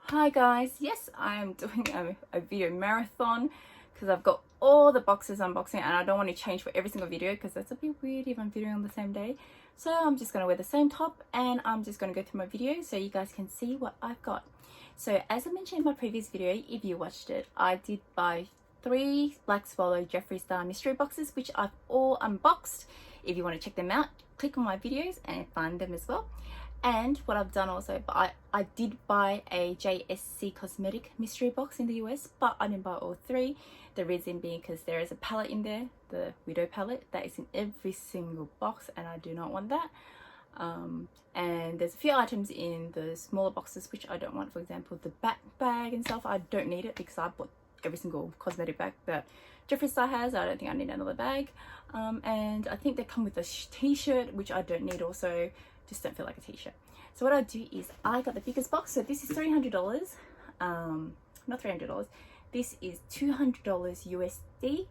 Hi guys, yes, I'm doing a video marathon because I've got all the boxes unboxing and I don't want to change for every single video because that's a bit weird if I'm videoing on the same day. So I'm just going to wear the same top and I'm just going to go through my video so you guys can see what I've got. So as I mentioned in my previous video, if you watched it, I did buy 3 Black Swallow Jeffree Star mystery boxes, which I've all unboxed. If you want to check them out, click on my videos and find them as well. And what I've done also, I did buy a JSC cosmetic mystery box in the US, but I didn't buy all 3. The reason being because there is a palette in there, the Widow palette, that is in every single box and I do not want that. And there's a few items in the smaller boxes which I don't want. For example, the back bag and stuff, I don't need it because I bought every single cosmetic bag that Jeffree Star has. I don't think I need another bag. And I think they come with a t-shirt, which I don't need also. Just don't feel like a t-shirt. So what I do is I got the biggest box. So this is $300. Not $300. This is $200 USD.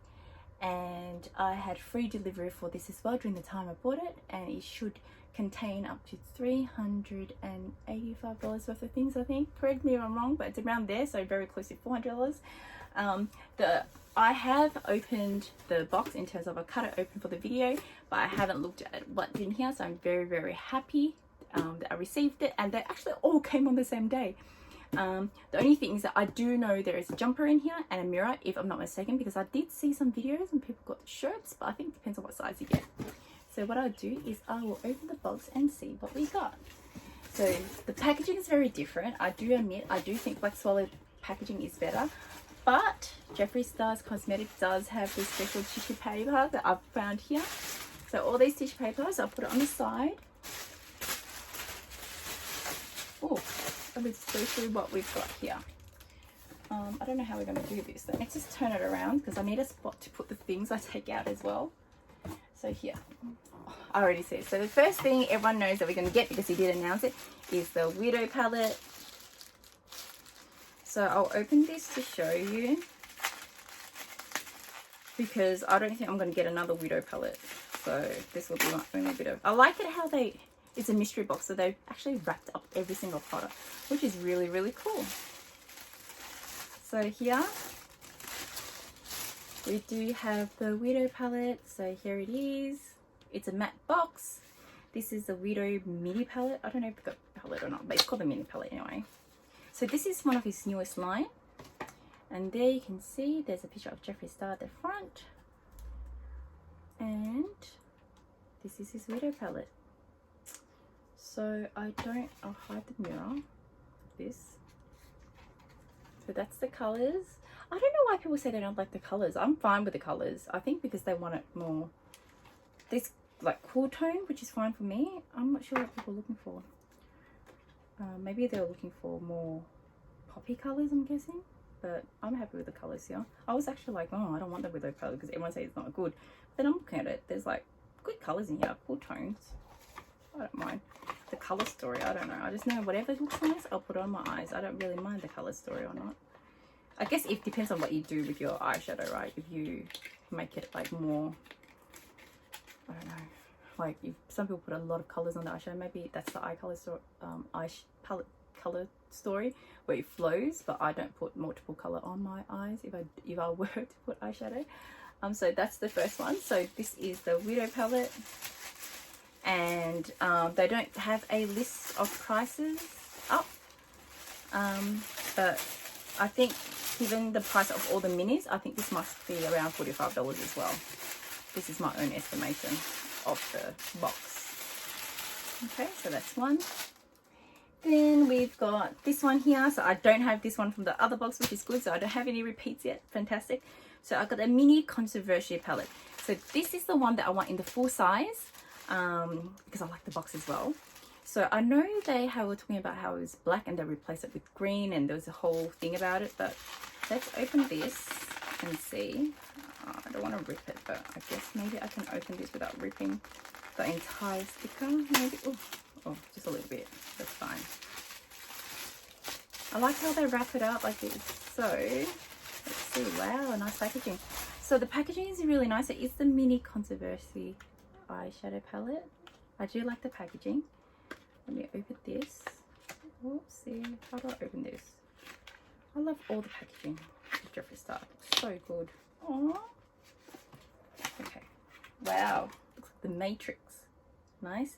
And I had free delivery for this as well during the time I bought it. And it should contain up to $385 worth of things, I think. Correct me if I'm wrong, but it's around there. So very close to $400. I have opened the box in terms of I cut it open for the video, but I haven't looked at what's in here, so I'm very happy that I received it, and they actually all came on the same day. The only thing is that I do know there is a jumper in here and a mirror, if I'm not mistaken, because I did see some videos and people got shirts, but I think it depends on what size you get. So what I'll do is I will open the box and see what we got. So the packaging is very different. I do admit, I do think Black Swallow packaging is better. But Jeffree Star's cosmetic does have this special tissue paper that I've found here. So all these tissue papers, I'll put it on the side. Oh, let me just go through what we've got here. I don't know how we're going to do this. Let me just turn it around because I need a spot to put the things I take out as well. So here, I already see it. So the first thing everyone knows that we're going to get, because he did announce it, is the Widow palette. So I'll open this to show you, because I don't think I'm going to get another Widow palette. So this will be my only Widow. I like it how it's a mystery box, so they've actually wrapped up every single product, which is really cool. So here we do have the Widow palette. So here it is. It's a matte box. This is the Widow mini palette. I don't know if it's got a palette or not, but it's called the mini palette anyway. So this is one of his newest line, and there you can see there's a picture of Jeffree Star at the front, and this is his Widow palette. So I'll hide the mirror, this. So that's the colors. I don't know why people say they don't like the colors. I'm fine with the colors. I think because they want it more, this like cool tone, which is fine for me. I'm not sure what people are looking for. Maybe they're looking for more poppy colors, I'm guessing, but I'm happy with the colors here. I was actually like, oh, I don't want the Widow color because everyone says it's not good. But then I'm looking at it, there's like good colors in here, cool tones. I don't mind the color story. I don't know. I just know whatever looks nice, I'll put it on my eyes. I don't really mind the color story or not. I guess it depends on what you do with your eyeshadow, right? If you make it like more, I don't know. Like if some people put a lot of colors on the eyeshadow, maybe that's the eye color story, palette color story where it flows. But I don't put multiple color on my eyes if I were to put eyeshadow. So that's the first one. So this is the Widow palette, and they don't have a list of prices up, but I think given the price of all the minis, I think this must be around $45 as well. This is my own estimation of the box. Okay, so that's one. Then we've got this one here. So I don't have this one from the other box, which is good. So I don't have any repeats yet. Fantastic. So I've got a mini controversy palette. So this is the one that I want in the full size, because I like the box as well. So I know were talking about how it was black and they replaced it with green, and there was a whole thing about it. But let's open this and see. I don't want to rip it, but I guess maybe I can open this without ripping the entire sticker. Maybe. Oh, just a little bit. That's fine. I like how they wrap it up like this. So let's see. Wow, nice packaging. So the packaging is really nice. It is the mini controversy eyeshadow palette. I do like the packaging. Let me open this. Oopsie. How do I open this? I love all the packaging of Jeffree Star. So good. Aww. Okay. Wow. Looks like the Matrix. Nice.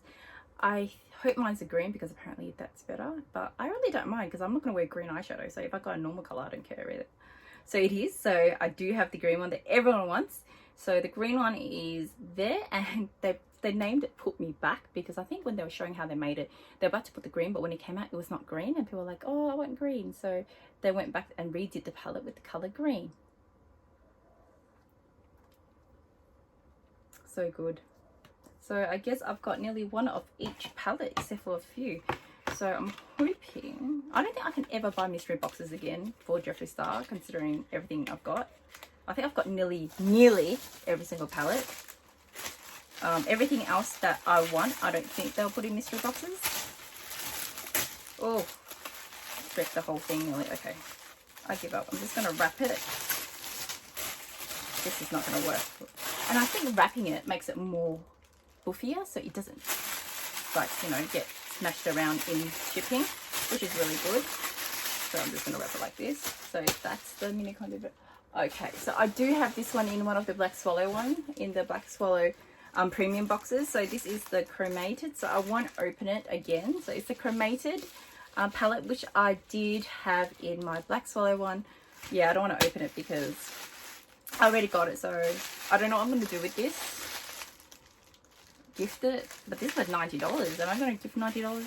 I hope mine's a green because apparently that's better. But I really don't mind because I'm not going to wear green eyeshadow. So if I got a normal colour, I don't care either. So it is. So I do have the green one that everyone wants. So the green one is there, and they named it Put Me Back because I think when they were showing how they made it, they were about to put the green, but when it came out it was not green, and people were like, oh, I want green. So they went back and redid the palette with the colour green. So good. So I guess I've got nearly one of each palette except for a few. So I'm hoping, I don't think I can ever buy mystery boxes again for Jeffree Star considering everything I've got. I think I've got nearly every single palette. Everything else that I want, I don't think they'll put in mystery boxes. Oh, wrecked the whole thing nearly. Okay, I give up. I'm just going to wrap it. This is not going to work. And I think wrapping it makes it more buffier so it doesn't, like, you know, get smashed around in shipping, which is really good. So I'm just going to wrap it like this. So that's the mini condo bit. Okay, so I do have this one in one of the Black Swallow one, in the Black Swallow premium boxes. So this is the chromated, so I won't open it again. So it's the chromated palette, which I did have in my Black Swallow one. Yeah, I don't want to open it because I already got it, so I don't know what I'm going to do with this. Gift it, but this was $90. Am I going to gift $90?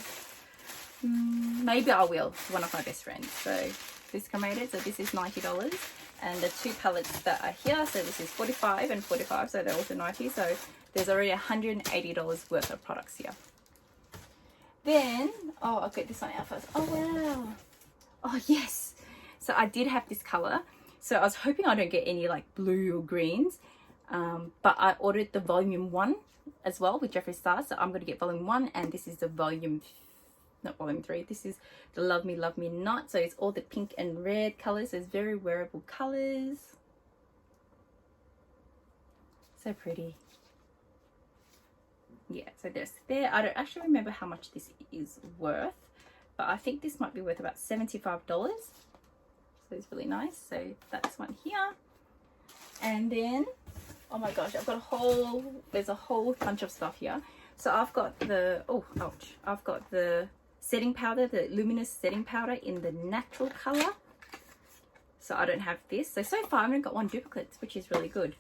Maybe I will to one of my best friends. So this chromated, so this is $90. And the two palettes that are here, so this is 45 and 45, so they're also 90. So there's already $180 worth of products here. Then, oh, I'll get this one out first. Oh, wow. Oh, yes. So I did have this color. So I was hoping I don't get any like blue or greens. But I ordered the volume 1 as well with Jeffree Star. So I'm going to get volume 1, and this is the volume, not volume 3. This is the Love Me Not. So it's all the pink and red colors. There's very wearable colors. So pretty. Yeah, so there's there. I don't actually remember how much this is worth, but I think this might be worth about $75. So it's really nice. So that's one here. And then, oh my gosh, I've got there's a whole bunch of stuff here. So I've got the, oh, ouch. I've got the setting powder, the luminous setting powder in the natural color. So I don't have this. So far I've only got one duplicate, which is really good.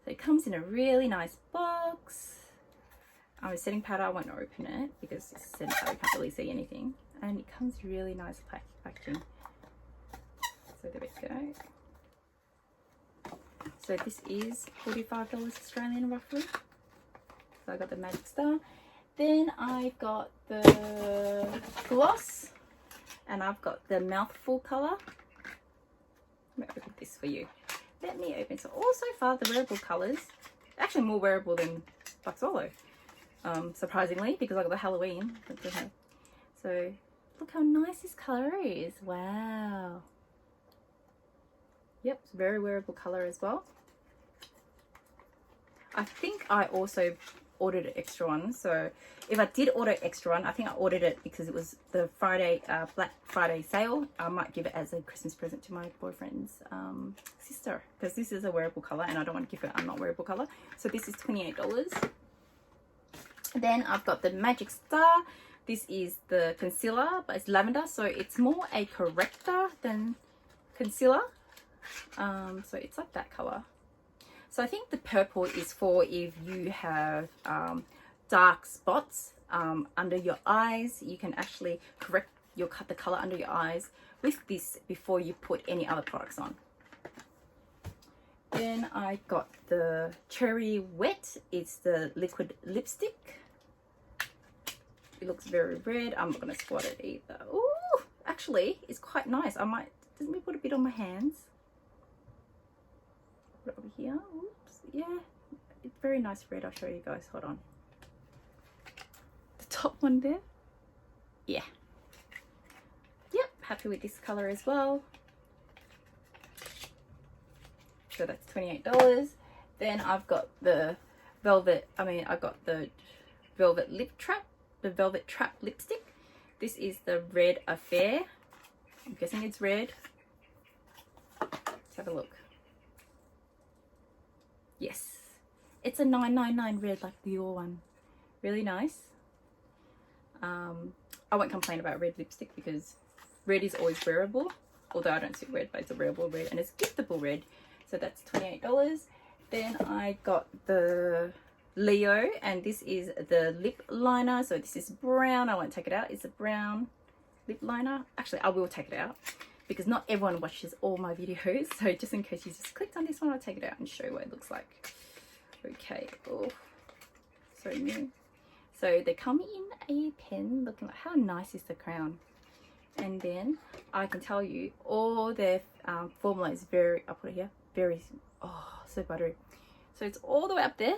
So it comes in a really nice box. Setting powder, I won't open it because it's setting powder, you can't really see anything. And it comes really nice packaging. So there we go. So this is $45 Australian roughly. So I got the Magic Star. Then I've got the gloss, and I've got the Mouthful color. Let me open this for you. Let me open. So also far the wearable colors, actually more wearable than Black Swallow. Surprisingly, because I got the Halloween. So look how nice this color is. Wow. Yep, it's a very wearable color as well. I think I also ordered an extra one. So if I did order an extra one, I think I ordered it because it was the Friday, Black Friday sale. I might give it as a Christmas present to my boyfriend's sister, because this is a wearable color and I don't want to give her a not wearable color. So this is $28. Then I've got the Magic Star. This is the concealer, but it's lavender, so it's more a corrector than concealer. So it's like that color. So I think the purple is for if you have dark spots under your eyes. You can actually correct the color under your eyes with this before you put any other products on. Then I got the Cherry Wet. It's the liquid lipstick. It looks very red. I'm not going to swatch it either. Ooh, actually, it's quite nice. I might, let me put a bit on my hands. Put it over here. Oops. Yeah, it's very nice red. I'll show you guys. Hold on. The top one there. Yeah. Yep, happy with this color as well. So that's $28. Then I've got the velvet, I got the Velvet Lip Trap, the Velvet Trap lipstick. This is the Red Affair. I'm guessing it's red. Let's have a look. Yes, it's a 999 red like the Dior one. Really nice. I won't complain about red lipstick because red is always wearable. Although I don't see red, but it's a wearable red and it's giftable red. So that's $28. Then I got the Leo, and this is the lip liner. So this is brown. I won't take it out. It's a brown lip liner. Actually, I will take it out because not everyone watches all my videos. So just in case you just clicked on this one, I'll take it out and show you what it looks like. Okay. Oh, so new. So they come in a pen. Looking like, how nice is the crown? And then I can tell you all their formula is very, I'll put it here, very, oh, so buttery. So it's all the way up there.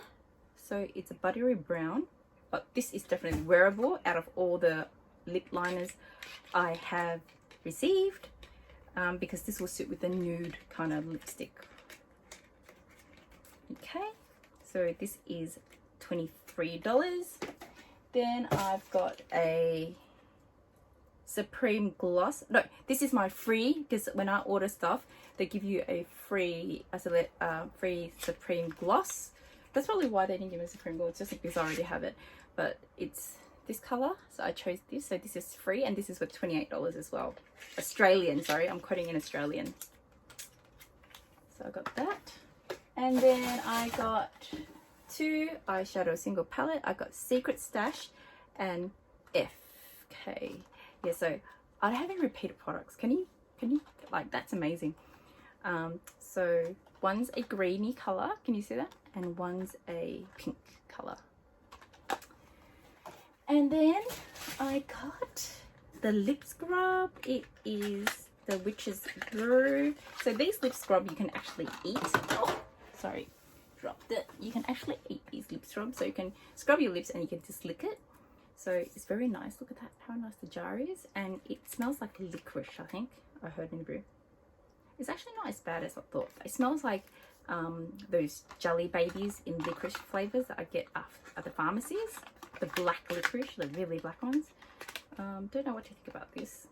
So it's a buttery brown, but this is definitely wearable out of all the lip liners I have received, because this will suit with the nude kind of lipstick. Okay, so this is $23. Then I've got a Supreme gloss. No, this is my free, because when I order stuff they give you a free free Supreme gloss. That's probably why they didn't give me a Supreme gloss, just because I already have it. But it's this color, so I chose this. So this is free, and this is worth $28 as well. Australian, sorry, I'm quoting in Australian. So I got that. And then I got two eyeshadow single palette. I got Secret Stash and FK. Yeah, so I don't have any repeated products. Can you like, that's amazing. So one's a greeny color, can you see that? And one's a pink color. And then I got the lip scrub. It is the Witch's Brew. So these lip scrub you can actually eat. Oh, sorry, dropped it. You can actually eat these lip scrubs. So you can scrub your lips and you can just lick it. So it's very nice. Look at that, how nice the jar is. And it smells like licorice, I think. I heard in the brew. It's actually not as bad as I thought. It smells like those jelly babies in licorice flavors that I get at the pharmacies. The black licorice, the really black ones. Don't know what to think about this.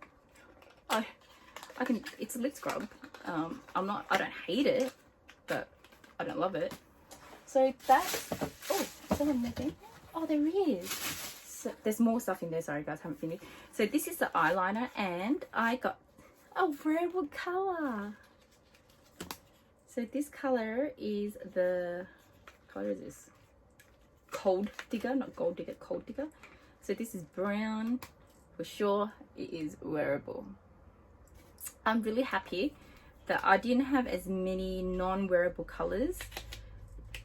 It's a lip scrub. I don't hate it, but I don't love it. So that's, oh, is there one more thing? Oh, there is. So there's more stuff in there, sorry guys, haven't finished. So this is the eyeliner, and I got a wearable color. So this color is the, what color is this? Cold Digger, not Gold Digger, Cold Digger. So this is brown. For sure it is wearable. I'm really happy that I didn't have as many non-wearable colors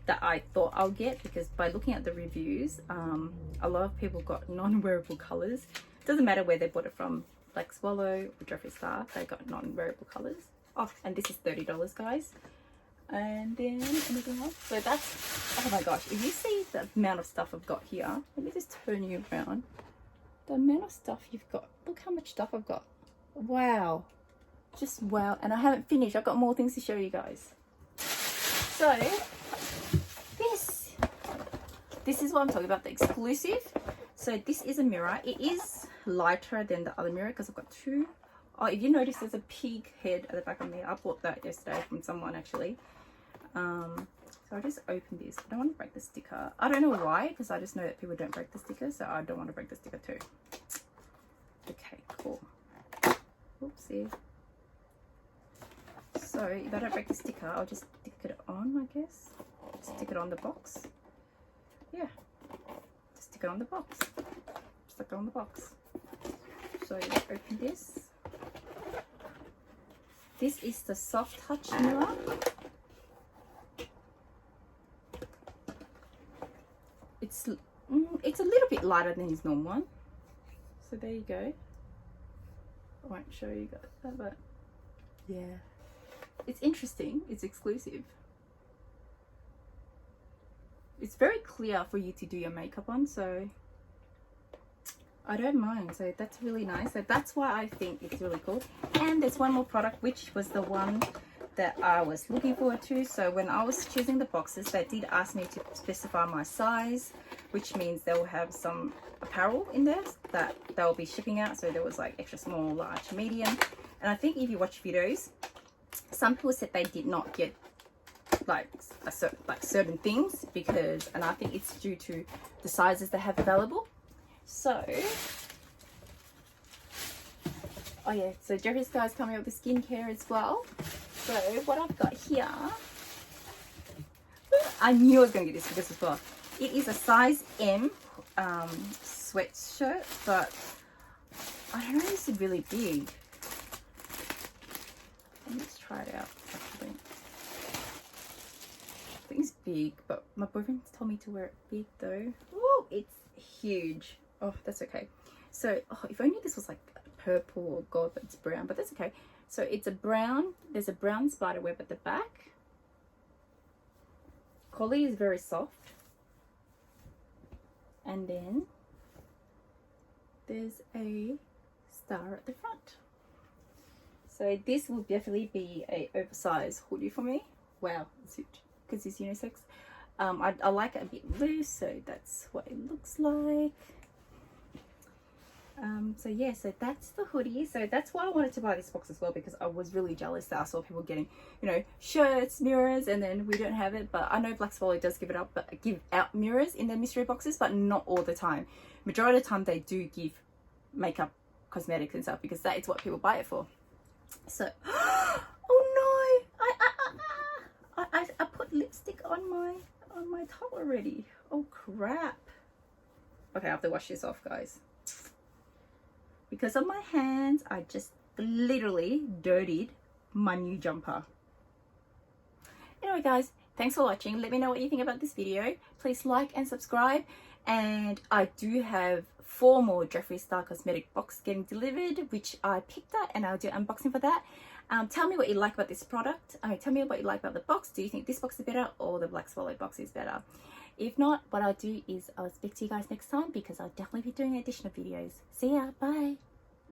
that I thought I'll get, because by looking at the reviews, a lot of people got non-wearable colors. Doesn't matter where they bought it from, like Swallow or Jeffree Star, they got non-wearable colors. Oh, and this is $30, guys. And then anything else? So that's, oh my gosh, if you see the amount of stuff I've got here, let me just turn you around. The amount of stuff you've got, look how much stuff I've got. Wow, just wow. And I haven't finished, I've got more things to show you guys. So this is what I'm talking about, the exclusive. So this is a mirror. It is lighter than the other mirror because I've got two. Oh, if you notice, there's a pig head at the back of me. I bought that yesterday from someone actually. So I just opened this. I don't want to break the sticker. I don't know why, because I just know that people don't break the sticker, so I don't want to break the sticker too. Okay, cool. Oopsie. So if I don't break the sticker, I'll just stick it on, I guess. Stick it on the box. Yeah, just stick it on the box. Stick it on the box. So you open this. This is the soft touch mirror. It's a little bit lighter than his normal one. So there you go. I won't show you guys that, but yeah, it's interesting. It's exclusive. It's very clear for you to do your makeup on, so I don't mind. So that's really nice. So that's why I think it's really cool. And there's one more product, which was the one that I was looking forward to. So when I was choosing the boxes, they did ask me to specify my size, which means they will have some apparel in there that they'll be shipping out. So there was like extra small, large, medium. And I think if you watch videos, some people said they did not get like certain things because, and I think it's due to the sizes they have available. So oh yeah, so Jeffree Star is coming up with skincare as well. So what I've got here, I knew I was going to get this as well. It is a size M sweatshirt, but I don't know if it's really big. Let's try it out actually. I think it's big, but my boyfriend told me to wear it big though. Oh, it's huge. Oh, that's okay. So if only this was like purple or gold, but it's brown, but that's okay. So it's a brown, there's a brown spider web at the back. Collie is very soft. And then there's a star at the front. So this will definitely be a oversized hoodie for me. Wow, suit, because it's unisex. I like it a bit loose, so that's what it looks like. So yeah, so that's the hoodie. So that's why I wanted to buy this box as well, because I was really jealous that I saw people getting, you know, shirts, mirrors, and then we don't have it. But I know Black Swallow does give out mirrors in their mystery boxes, but not all the time. Majority of the time they do give makeup, cosmetics and stuff, because that is what people buy it for. So oh no, I put lipstick on my top already. Oh crap. Okay, I have to wash this off, guys. Because of my hands, I just literally dirtied my new jumper. Anyway guys, thanks for watching. Let me know what you think about this video. Please like and subscribe. And I do have 4 more Jeffree Star cosmetic box getting delivered, which I picked up, and I'll do an unboxing for that. Tell me what you like about this product. Tell me what you like about the box. Do you think this box is better or the Black Swallow box is better? If not, what I'll do is I'll speak to you guys next time, because I'll definitely be doing additional videos. See ya, bye.